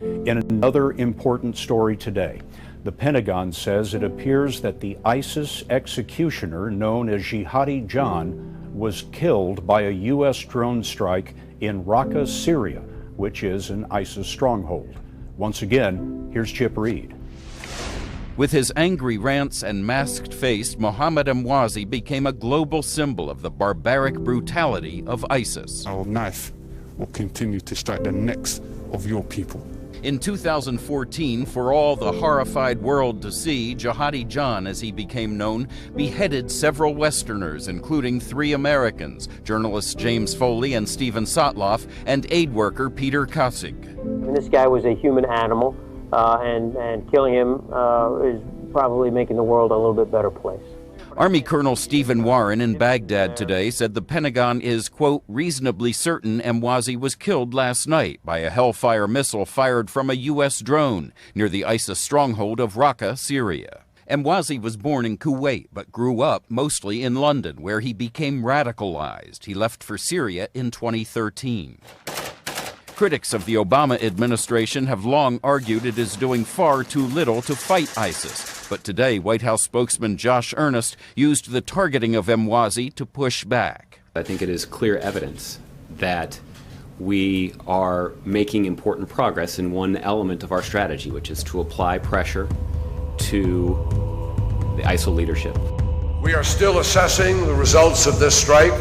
In another important story today, the Pentagon says it appears that the ISIS executioner known as Jihadi John was killed by a U.S. drone strike in Raqqa, Syria, which is an ISIS stronghold. Once again, here's Chip Reed. With his angry rants and masked face, Mohammed Emwazi became a global symbol of the barbaric brutality of ISIS. Our knife will continue to strike the necks of your people. In 2014, for all the horrified world to see, Jihadi John, as he became known, beheaded several Westerners, including 3 Americans, journalists James Foley and Stephen Sotloff, and aid worker Peter Kossig. And this guy was a human animal, and killing him is probably making the world a little bit better place. Army Colonel Stephen Warren in Baghdad today said the Pentagon is, quote, reasonably certain Emwazi was killed last night by a Hellfire missile fired from a U.S. drone near the ISIS stronghold of Raqqa, Syria. Emwazi was born in Kuwait but grew up mostly in London, where he became radicalized. He left for Syria in 2013. Critics of the Obama administration have long argued it is doing far too little to fight ISIS. But today, White House spokesman Josh Earnest used the targeting of Emwazi to push back. I think it is clear evidence that we are making important progress in one element of our strategy, which is to apply pressure to the ISIL leadership. We are still assessing the results of this strike,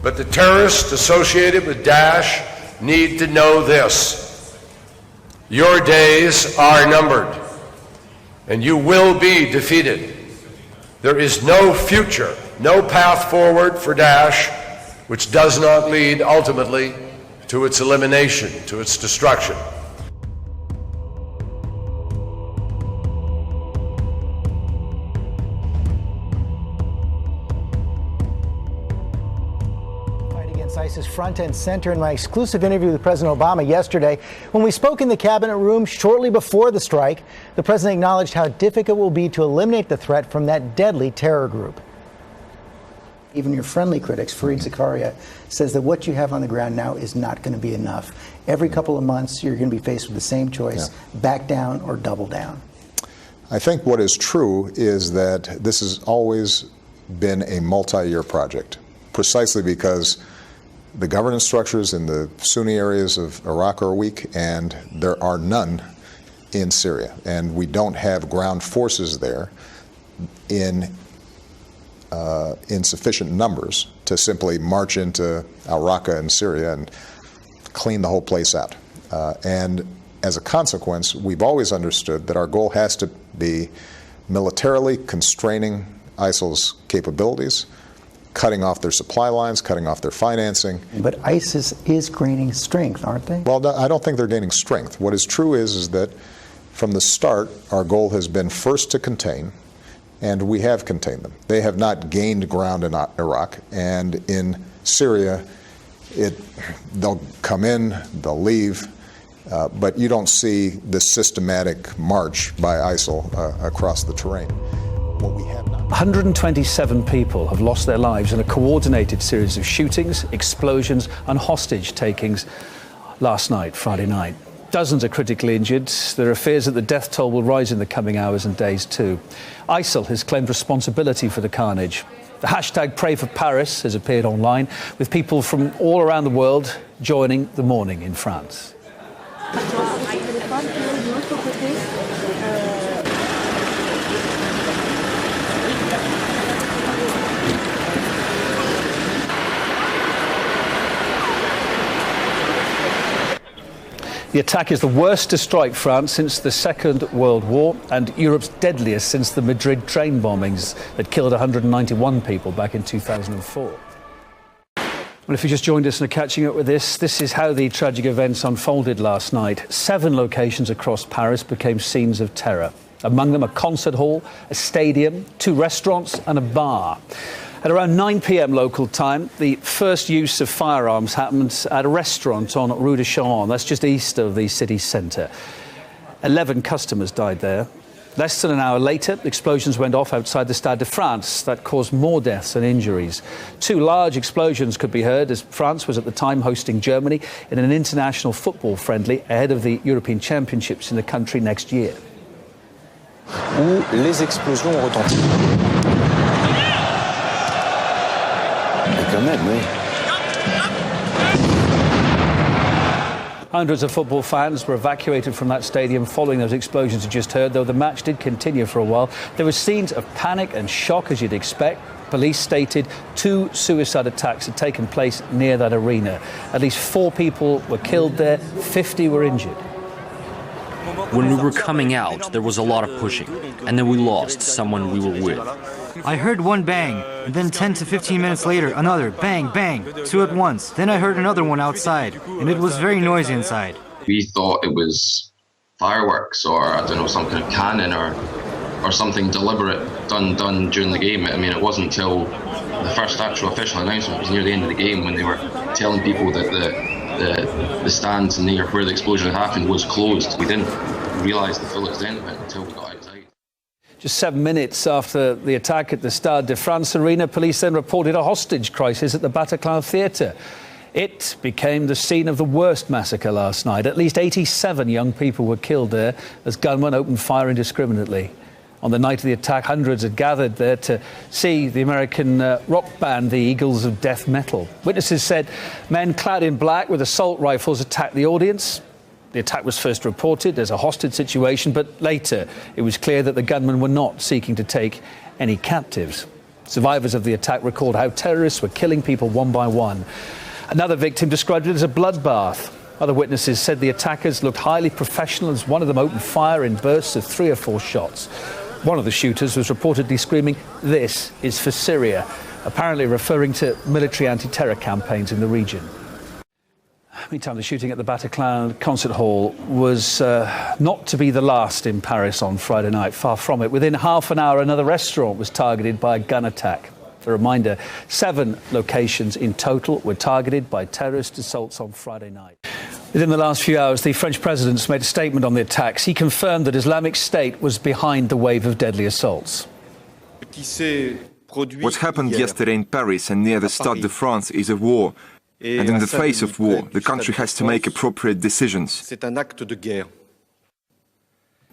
but the terrorists associated with Daesh need to know this: your days are numbered, and you will be defeated. There is no future, no path forward for Daesh which does not lead ultimately to its elimination, to its destruction. ISIS front and center in my exclusive interview with President Obama yesterday. When we spoke in the cabinet room shortly before the strike, the president acknowledged how difficult it will be to eliminate the threat from that deadly terror group. Even your friendly critics, Fareed Zakaria, says that what you have on the ground now is not going to be enough. Every couple of months, you're going to be faced with the same choice, back down or double down. I think what is true is that this has always been a multi-year project, precisely because the governance structures in the Sunni areas of Iraq are weak, and there are none in Syria. And we don't have ground forces there in sufficient numbers to simply march into al-Raqqa in Syria and clean the whole place out. And as a consequence, we've always understood that our goal has to be militarily constraining ISIL's capabilities, cutting off their supply lines, cutting off their financing. But ISIS is gaining strength, aren't they? Well, no, I don't think they're gaining strength. What is true is that from the start, our goal has been first to contain, and we have contained them. They have not gained ground in Iraq, and in Syria, they'll come in, they'll leave, but you don't see this systematic march by ISIL across the terrain. What we have not. 127 people have lost their lives in a coordinated series of shootings, explosions and hostage takings last night, Friday night. Dozens are critically injured. There are fears that the death toll will rise in the coming hours and days too. ISIL has claimed responsibility for the carnage. The hashtag Pray for Paris has appeared online, with people from all around the world joining the mourning in France. The attack is the worst to strike France since the Second World War and Europe's deadliest since the Madrid train bombings that killed 191 people back in 2004. Well, if you just joined us and are catching up with this is how the tragic events unfolded last night. 7 locations across Paris became scenes of terror. Among them a concert hall, a stadium, 2 restaurants and a bar. At around 9 p.m. local time, the first use of firearms happened at a restaurant on Rue de Charonne. That's just east of the city centre. 11 customers died there. Less than an hour later, explosions went off outside the Stade de France. That caused more deaths and injuries. 2 large explosions could be heard as France was at the time hosting Germany in an international football friendly ahead of the European Championships in the country next year. Où les explosions ont retenti. Mais quand même, oui. Hundreds of football fans were evacuated from that stadium following those explosions you just heard, though the match did continue for a while. There were scenes of panic and shock, as you'd expect. Police stated 2 suicide attacks had taken place near that arena. At least 4 people were killed there, 50 were injured. When we were coming out, there was a lot of pushing, and then we lost someone we were with. I heard one bang, and then 10 to 15 minutes later, another bang, bang, 2 at once. Then I heard another one outside, and it was very noisy inside. We thought it was fireworks or, I don't know, some kind of cannon or something deliberate done during the game. I mean, it wasn't until the first actual official announcement was near the end of the game when they were telling people that the stands near where the explosion had happened was closed. We didn't realise the full extent of it until we got outside. Just 7 minutes after the attack at the Stade de France arena, police then reported a hostage crisis at the Bataclan Theatre. It became the scene of the worst massacre last night. At least 87 young people were killed there as gunmen opened fire indiscriminately. On the night of the attack, hundreds had gathered there to see the American rock band, the Eagles of Death Metal. Witnesses said men clad in black with assault rifles attacked the audience. The attack was first reported as a hostage situation, but later it was clear that the gunmen were not seeking to take any captives. Survivors of the attack recalled how terrorists were killing people one by one. Another victim described it as a bloodbath. Other witnesses said the attackers looked highly professional as one of them opened fire in bursts of 3 or 4 shots. One of the shooters was reportedly screaming, "This is for Syria," apparently referring to military anti-terror campaigns in the region. Meantime, the shooting at the Bataclan concert hall was not to be the last in Paris on Friday night. Far from it. Within half an hour, another restaurant was targeted by a gun attack. For a reminder, 7 locations in total were targeted by terrorist assaults on Friday night. Within the last few hours, the French president made a statement on the attacks. He confirmed that Islamic State was behind the wave of deadly assaults. What happened yesterday in Paris and near the Stade de France is a war. And in the face of war, the country has to make appropriate decisions.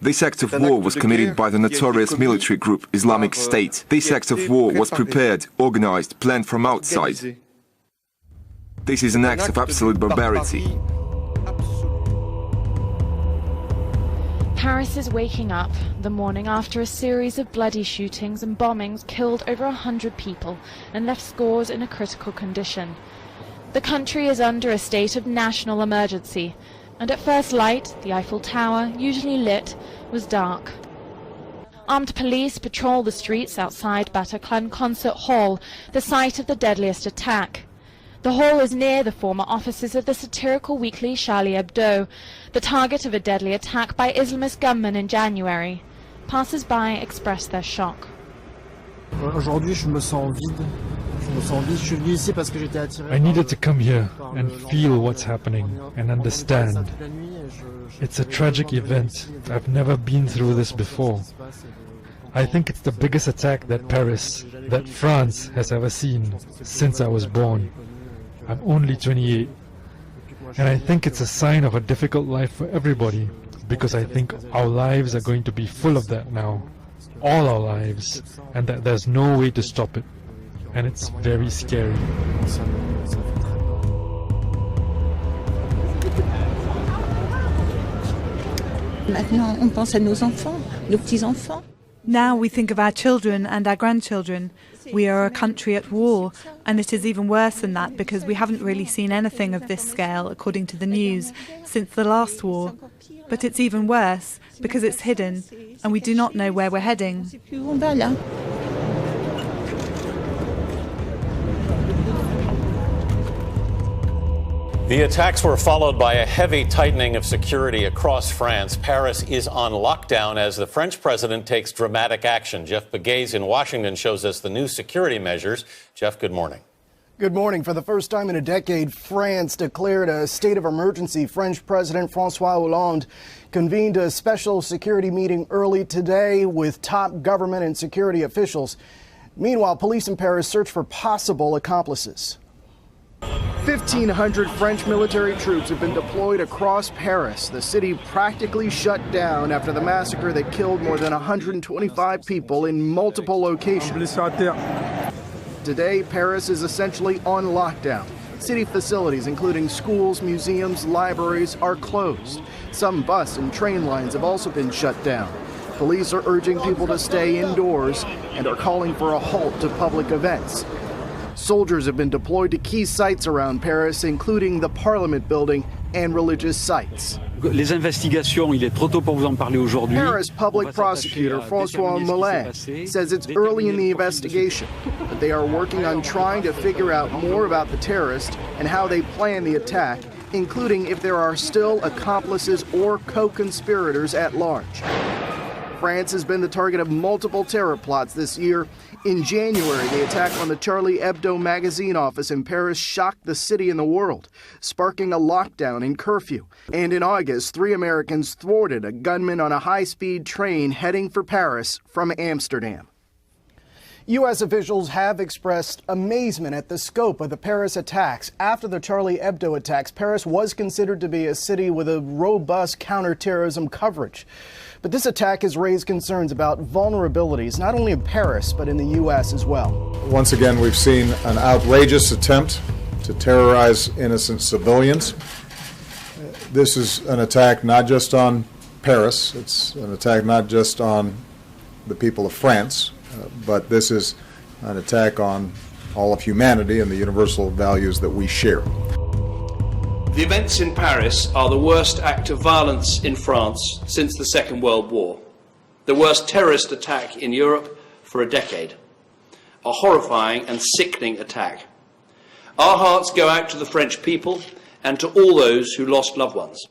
This act of war was committed by the notorious military group Islamic State. This act of war was prepared, organized, planned from outside. This is an act of absolute barbarity. Paris is waking up. The morning after a series of bloody shootings and bombings killed over 100 people and left scores in a critical condition. The country is under a state of national emergency, and at first light, the Eiffel Tower, usually lit, was dark. Armed police patrol the streets outside Bataclan Concert Hall, the site of the deadliest attack. The hall is near the former offices of the satirical weekly Charlie Hebdo, the target of a deadly attack by Islamist gunmen in January. Passers-by express their shock. Aujourd'hui, je me sens vide. I needed to come here and feel what's happening and understand. It's a tragic event. I've never been through this before. I think it's the biggest attack that Paris, that France has ever seen since I was born. I'm only 28. And I think it's a sign of a difficult life for everybody, because I think our lives are going to be full of that now. All our lives. And that there's no way to stop it. And it's very scary. Maintenant, on pense à nos enfants, nos petits-enfants. Now we think of our children and our grandchildren. We are a country at war, and it is even worse than that because we haven't really seen anything of this scale, according to the news, since the last war. But it's even worse because it's hidden, and we do not know where we're heading. The attacks were followed by a heavy tightening of security across France. Paris is on lockdown as the French president takes dramatic action. Jeff Begays in Washington shows us the new security measures. Jeff, good morning. Good morning. For the first time in a decade, France declared a state of emergency. French President François Hollande convened a special security meeting early today with top government and security officials. Meanwhile, police in Paris search for possible accomplices. 1,500 French military troops have been deployed across Paris. The city practically shut down after the massacre that killed more than 125 people in multiple locations. Today, Paris is essentially on lockdown. City facilities, including schools, museums, libraries, are closed. Some bus and train lines have also been shut down. Police are urging people to stay indoors and are calling for a halt to public events. Soldiers have been deployed to key sites around Paris, including the Parliament building and religious sites. Les investigations, il est trop tôt pour vous en parler aujourd'hui. Paris public prosecutor François Molin says it's early in the investigation, but they are working on trying to figure out more about the terrorist and how they plan the attack, including if there are still accomplices or co-conspirators at large. France has been the target of multiple terror plots this year. In January, the attack on the Charlie Hebdo magazine office in Paris shocked the city and the world, sparking a lockdown and curfew. And in August, 3 Americans thwarted a gunman on a high-speed train heading for Paris from Amsterdam. U.S. officials have expressed amazement at the scope of the Paris attacks. After the Charlie Hebdo attacks, Paris was considered to be a city with a robust counterterrorism coverage. But this attack has raised concerns about vulnerabilities, not only in Paris, but in the U.S. as well. Once again, we've seen an outrageous attempt to terrorize innocent civilians. This is an attack not just on Paris, it's an attack not just on the people of France, but this is an attack on all of humanity and the universal values that we share. The events in Paris are the worst act of violence in France since the Second World War, the worst terrorist attack in Europe for a decade, a horrifying and sickening attack. Our hearts go out to the French people and to all those who lost loved ones.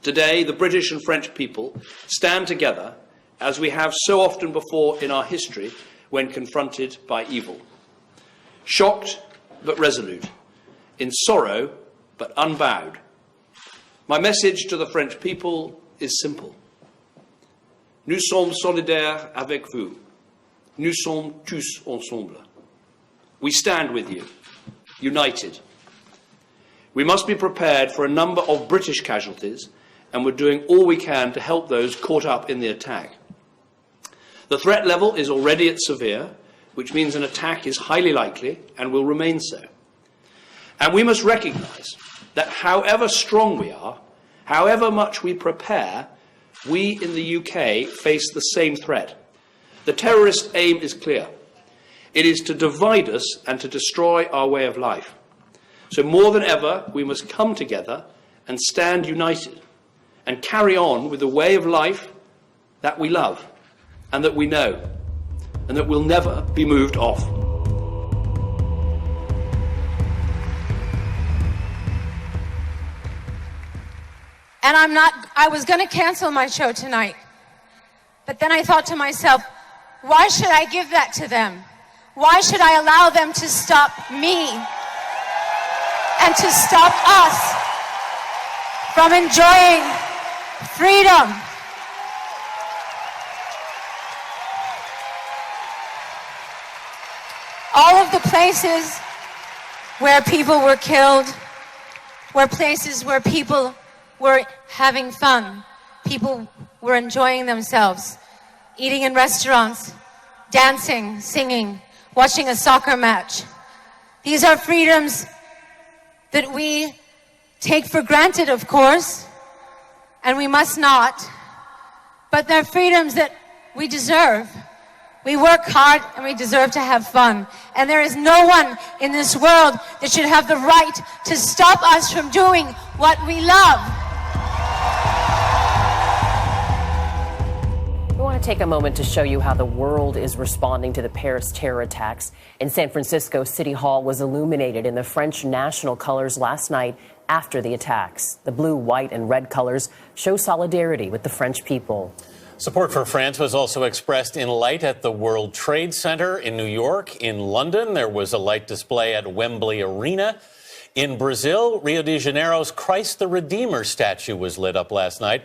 Today, the British and French people stand together as we have so often before in our history when confronted by evil. Shocked but resolute, in sorrow but unbowed. My message to the French people is simple. Nous sommes solidaires avec vous. Nous sommes tous ensemble. We stand with you, united. We must be prepared for a number of British casualties, and we're doing all we can to help those caught up in the attack. The threat level is already at severe, which means an attack is highly likely and will remain so. And we must recognise that however strong we are, however much we prepare, we in the UK face the same threat. The terrorist aim is clear. It is to divide us and to destroy our way of life. So more than ever, we must come together and stand united and carry on with the way of life that we love and that we know and that will never be moved off. And I was going to cancel my show tonight. But then I thought to myself, why should I give that to them? Why should I allow them to stop me and to stop us from enjoying freedom? All of the places where people were killed were places where people were having fun. People were enjoying themselves, eating in restaurants, dancing, singing, watching a soccer match. These are freedoms that we take for granted, of course, and we must not, but they're freedoms that we deserve. We work hard and we deserve to have fun. And there is no one in this world that should have the right to stop us from doing what we love. We want to take a moment to show you how the world is responding to the Paris terror attacks. In San Francisco, City Hall was illuminated in the French national colors last night after the attacks. The blue, white, and red colors show solidarity with the French people. Support for France was also expressed in light at the World Trade Center in New York. In London, there was a light display at Wembley Arena. In Brazil, Rio de Janeiro's Christ the Redeemer statue was lit up last night.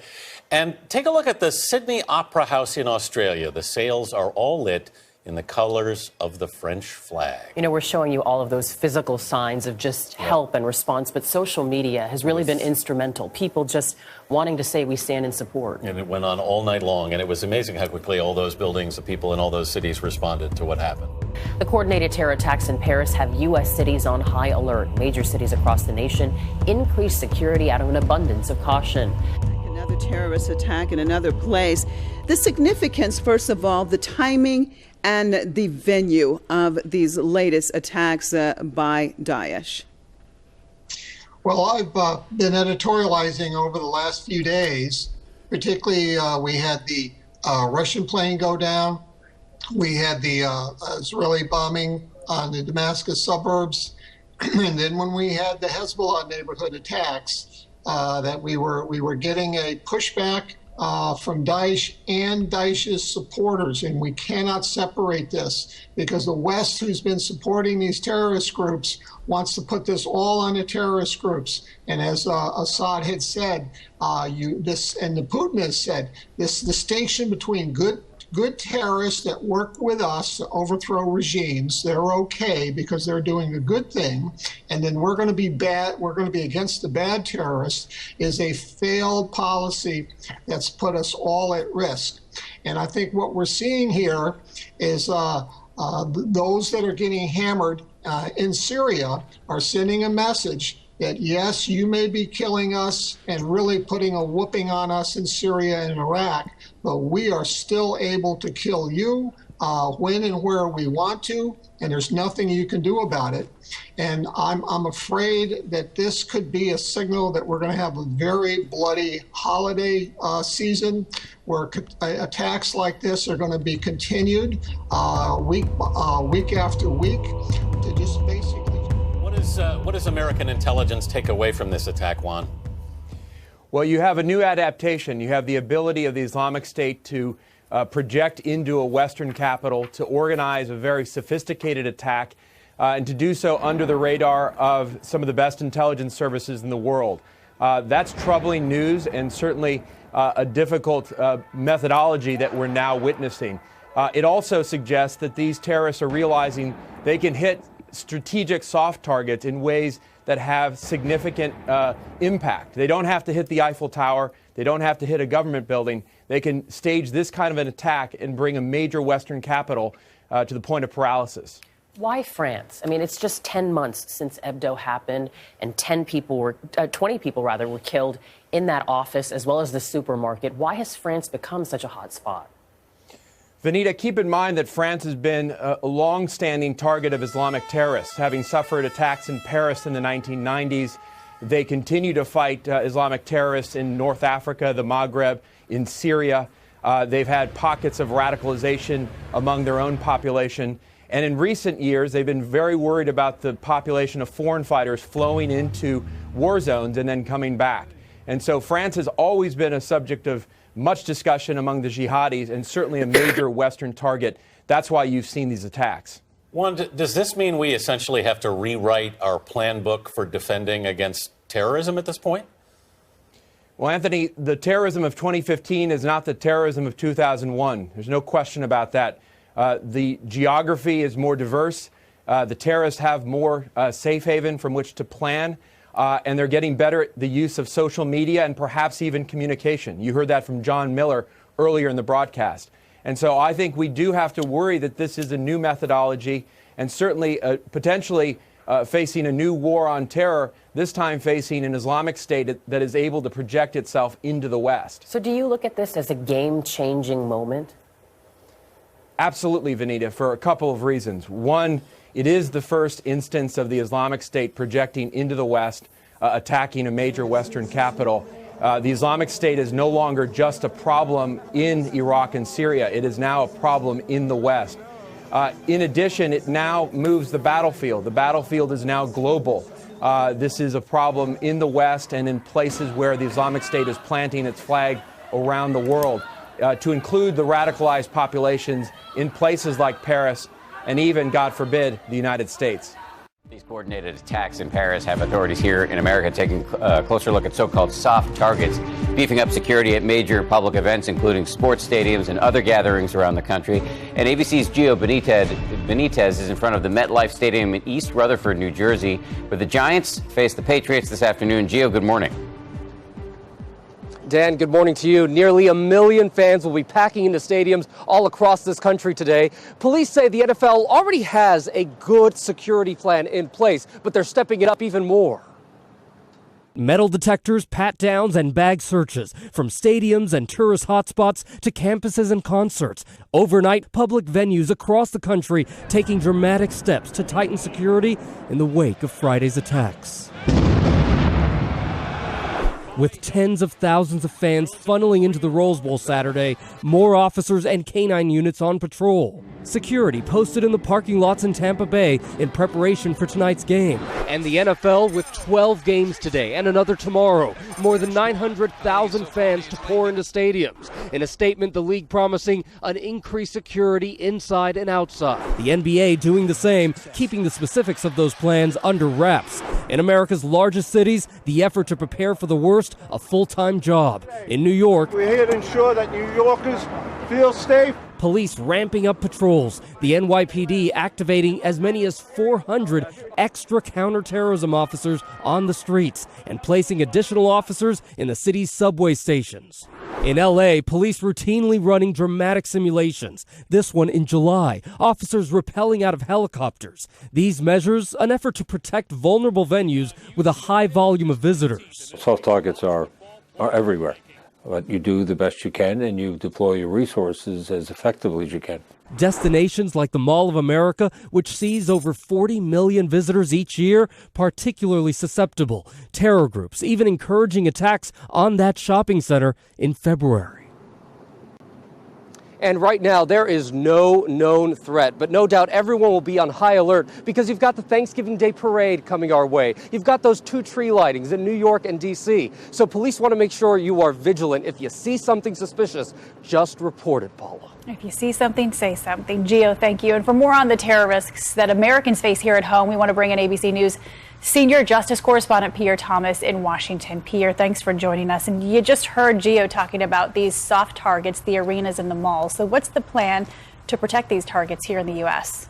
And take a look at the Sydney Opera House in Australia. The sails are all lit in the colors of the French flag. You know, we're showing you all of those physical signs of just help and response, but social media has really been instrumental. People just wanting to say we stand in support. And it went on all night long, and it was amazing how quickly all those buildings, the people in all those cities responded to what happened. The coordinated terror attacks in Paris have U.S. cities on high alert. Major cities across the nation increased security out of an abundance of caution. Another terrorist attack in another place. The significance, first of all, the timing and the venue of these latest attacks by Daesh. Well, I've been editorializing over the last few days. Particularly, we had the Russian plane go down. We had the Israeli bombing on the Damascus suburbs. And then when we had the Hezbollah neighborhood attacks, that we were getting a pushback from Daesh and Daesh's supporters, and we cannot separate this because the West, who's been supporting these terrorist groups, wants to put this all on the terrorist groups. And as Assad had said, and the Putin has said, the distinction between good terrorists that work with us to overthrow regimes, they're okay because they're doing a good thing, and then we're going to be bad, we're going to be against the bad terrorists, is a failed policy that's put us all at risk. And I think what we're seeing here is those that are getting hammered in Syria are sending a message that, yes, you may be killing us and really putting a whooping on us in Syria and Iraq, but we are still able to kill you when and where we want to, and there's nothing you can do about it. And I'm afraid that this could be a signal that we're going to have a very bloody holiday season where attacks like this are going to be continued week after week to just basically... What does American intelligence take away from this attack, Juan? Well, you have a new adaptation. You have the ability of the Islamic State to project into a Western capital, to organize a very sophisticated attack, and to do so under the radar of some of the best intelligence services in the world. That's troubling news and certainly a difficult methodology that we're now witnessing. It also suggests that these terrorists are realizing they can hit strategic soft targets in ways that have significant impact. They don't have to hit the Eiffel Tower. They don't have to hit a government building. They can stage this kind of an attack and bring a major Western capital to the point of paralysis. Why France? I mean, it's just 10 months since Hebdo happened, and 20 people were killed in that office as well as the supermarket. Why has France become such a hot spot? Vanita, keep in mind that France has been a long-standing target of Islamic terrorists, having suffered attacks in Paris in the 1990s. They continue to fight Islamic terrorists in North Africa, the Maghreb, in Syria. They've had pockets of radicalization among their own population. And in recent years, they've been very worried about the population of foreign fighters flowing into war zones and then coming back. And so France has always been a subject of much discussion among the jihadis and certainly a major Western target. That's why you've seen these attacks. Juan, does this mean we essentially have to rewrite our plan book for defending against terrorism at this point? Well, Anthony, the terrorism of 2015 is not the terrorism of 2001. There's no question about that. The geography is more diverse. The terrorists have more safe haven from which to plan. And they're getting better at the use of social media and perhaps even communication. You heard that from John Miller earlier in the broadcast. And so I think we do have to worry that this is a new methodology and certainly potentially facing a new war on terror, this time facing an Islamic State that is able to project itself into the West. So do you look at this as a game-changing moment? Absolutely, Vanita, for a couple of reasons. One, it is the first instance of the Islamic State projecting into the West, attacking a major Western capital. The Islamic State is no longer just a problem in Iraq and Syria. It is now a problem in the West. In addition, it now moves the battlefield. The battlefield is now global. This is a problem in the West and in places where the Islamic State is planting its flag around the world. to include the radicalized populations in places like Paris and even, God forbid, the United States. These coordinated attacks in Paris have authorities here in America taking a closer look at so-called soft targets, beefing up security at major public events, including sports stadiums and other gatherings around the country. And ABC's Gio Benitez is in front of the MetLife Stadium in East Rutherford, New Jersey, where the Giants face the Patriots this afternoon. Gio, good morning. Dan, good morning to you. Nearly 1 million fans will be packing into stadiums all across this country today. Police say the NFL already has a good security plan in place, but they're stepping it up even more. Metal detectors, pat-downs, and bag searches, from stadiums and tourist hotspots to campuses and concerts. Overnight, public venues across the country taking dramatic steps to tighten security in the wake of Friday's attacks. With tens of thousands of fans funneling into the Rose Bowl Saturday, more officers and canine units on patrol. Security posted in the parking lots in Tampa Bay in preparation for tonight's game. And the NFL with 12 games today and another tomorrow. More than 900,000 fans to pour into stadiums. In a statement, the league promising an increased security inside and outside. The NBA doing the same, keeping the specifics of those plans under wraps. In America's largest cities, the effort to prepare for the worst, a full-time job. In New York, we're here to ensure that New Yorkers feel safe. Police ramping up patrols, the NYPD activating as many as 400 extra counterterrorism officers on the streets and placing additional officers in the city's subway stations. In LA, police routinely running dramatic simulations. This one in July, officers rappelling out of helicopters. These measures, an effort to protect vulnerable venues with a high volume of visitors. Soft targets are everywhere. But you do the best you can, and you deploy your resources as effectively as you can. Destinations like the Mall of America, which sees over 40 million visitors each year, particularly susceptible. Terror groups even encouraging attacks on that shopping center in February. And right now, there is no known threat, but no doubt everyone will be on high alert because you've got the Thanksgiving Day parade coming our way. You've got those 2 tree lightings in New York and D.C. So police want to make sure you are vigilant. If you see something suspicious, just report it, Paula. If you see something, say something. Gio, thank you. And for more on the terror risks that Americans face here at home, we want to bring in ABC News senior justice correspondent Pierre Thomas in Washington. Pierre, thanks for joining us. And you just heard Gio talking about these soft targets, the arenas and the malls. So what's the plan to protect these targets here in the U.S.?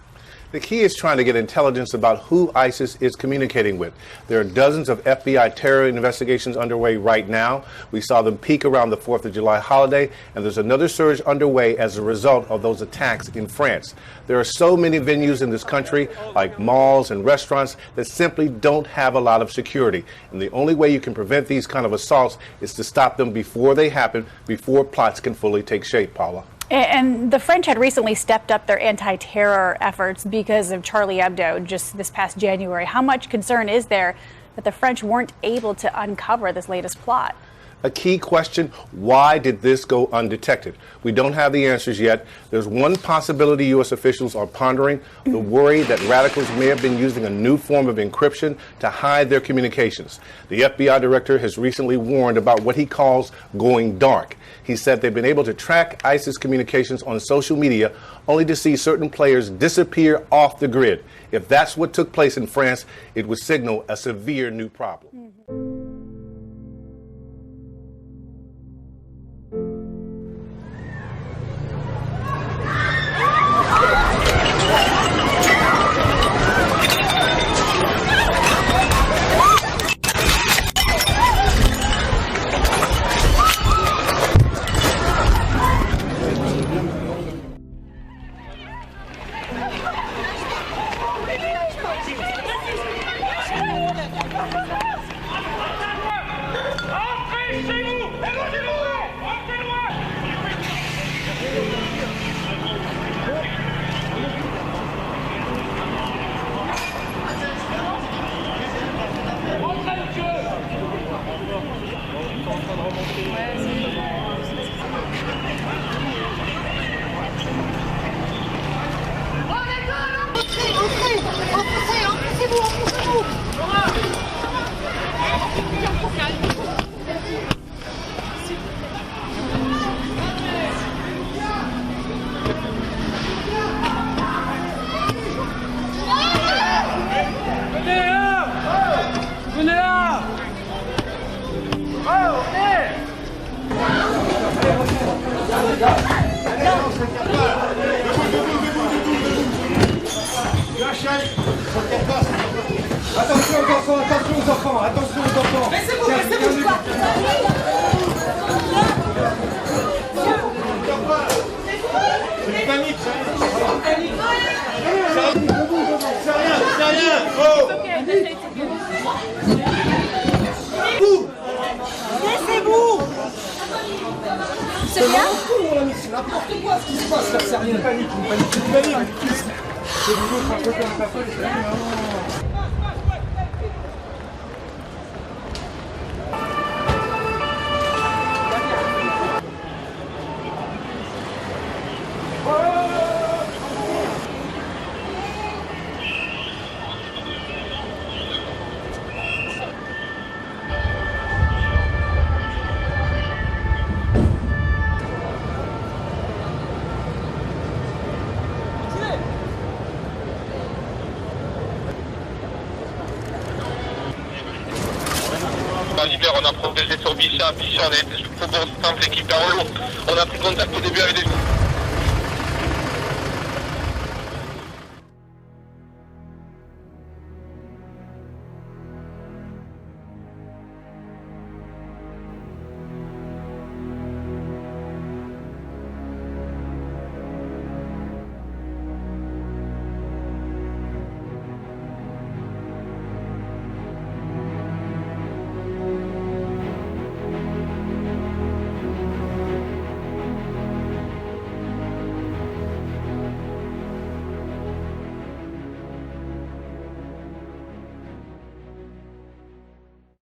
The key is trying to get intelligence about who ISIS is communicating with. There are dozens of FBI terror investigations underway right now. We saw them peak around the 4th of July holiday, and there's another surge underway as a result of those attacks in France. There are so many venues in this country, like malls and restaurants, that simply don't have a lot of security. And the only way you can prevent these kind of assaults is to stop them before they happen, before plots can fully take shape, Paula. And the French had recently stepped up their anti-terror efforts because of Charlie Hebdo just this past January. How much concern is there that the French weren't able to uncover this latest plot? A key question, why did this go undetected? We don't have the answers yet. There's one possibility U.S. officials are pondering, the worry that radicals may have been using a new form of encryption to hide their communications. The FBI director has recently warned about what he calls going dark. He said they've been able to track ISIS communications on social media only to see certain players disappear off the grid. If that's what took place in France, it would signal a severe new problem. Attention aux enfants, attention aux enfants, attention aux enfants. Laissez-vous quoi. C'est panique, c'est rien. Oh. Laissez-vous. C'est bien. C'est n'importe quoi ce qui se passe là, c'est rien. Une panique. C'est du coup, un peu comme ça, on a progressé sur Bichat, on est sous Faubourg Simple, équipe en lourd. On a pris contact au début avec des...